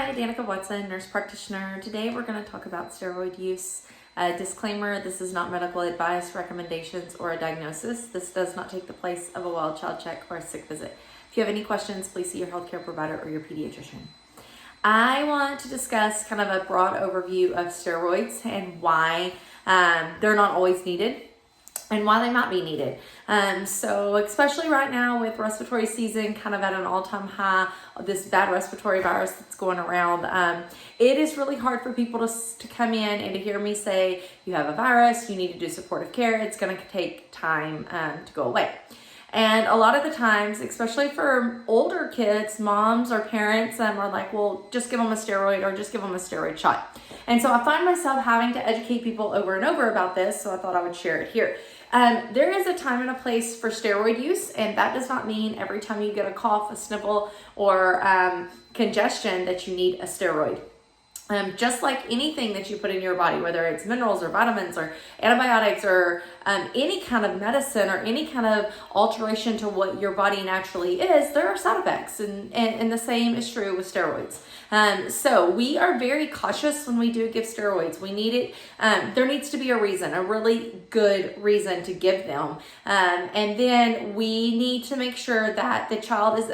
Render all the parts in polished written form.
Hi, Danika Watson, nurse practitioner. Today we're going to talk about steroid use. Disclaimer, this is not medical advice, recommendations, or a diagnosis. This does not take the place of a wild child check or a sick visit. If you have any questions, please see your healthcare provider or your pediatrician. I want to discuss kind of a broad overview of steroids and why they're not always needed and why they might be needed. So especially right now with respiratory season kind of at an all-time high, this bad respiratory virus that's going around, it is really hard for people to come in and to hear me say, you have a virus, you need to do supportive care. It's going to take time to go away. And a lot of the times, especially for older kids, moms or parents are like, well, just give them a steroid or just give them a steroid shot. And so I find myself having to educate people over and over about this, so I thought I would share it here. There is a time and a place for steroid use, and that does not mean every time you get a cough, a sniffle, or congestion that you need a steroid. Just like anything that you put in your body, whether it's minerals or vitamins or antibiotics or any kind of medicine or any kind of alteration to what your body naturally is, there are side effects, and the same is true with steroids. So we are very cautious when we do give steroids. We need it. There needs to be a reason, a really good reason to give them. And then we need to make sure that the child is,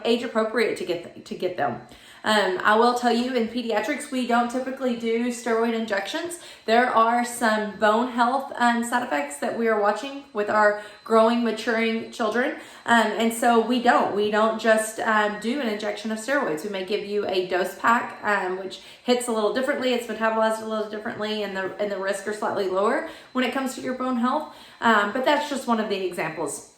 age appropriate to get them. I will tell you, in pediatrics, we don't typically do steroid injections. There are some bone health side effects that we are watching with our growing, maturing children. And so we don't just do an injection of steroids. We may give you a dose pack, which hits a little differently. It's metabolized a little differently, and the risks are slightly lower when it comes to your bone health. But that's just one of the examples.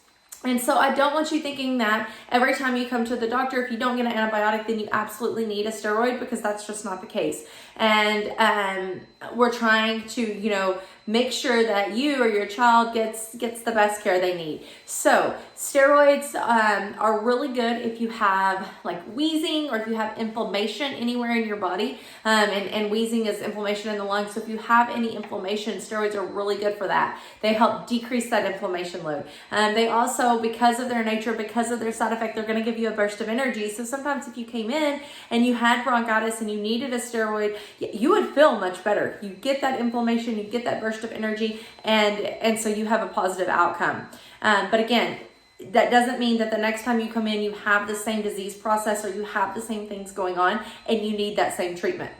And so I don't want you thinking that every time you come to the doctor, if you don't get an antibiotic, then you absolutely need a steroid, because that's just not the case. And we're trying to, make sure that you or your child gets the best care they need. So steroids are really good if you have like wheezing or if you have inflammation anywhere in your body. And wheezing is inflammation in the lungs. So if you have any inflammation, steroids are really good for that. They help decrease that inflammation load. They also, because of their nature, because of their side effect, they're going to give you a burst of energy. So sometimes if you came in and you had bronchitis and you needed a steroid, you would feel much better. You get that inflammation, you get that burst of energy, and so you have a positive outcome. But again, that doesn't mean that the next time you come in, you have the same disease process or you have the same things going on and you need that same treatment.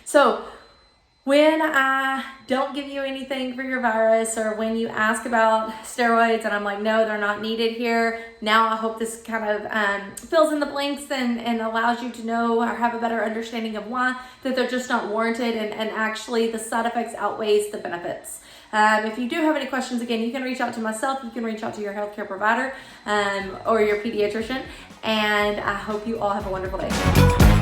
So when I don't give you anything for your virus, or when you ask about steroids and I'm like, no, they're not needed here, now I hope this kind of fills in the blanks and allows you to know or have a better understanding of why that they're just not warranted, and actually the side effects outweighs the benefits. If you do have any questions, again, you can reach out to myself, you can reach out to your healthcare provider or your pediatrician, and I hope you all have a wonderful day.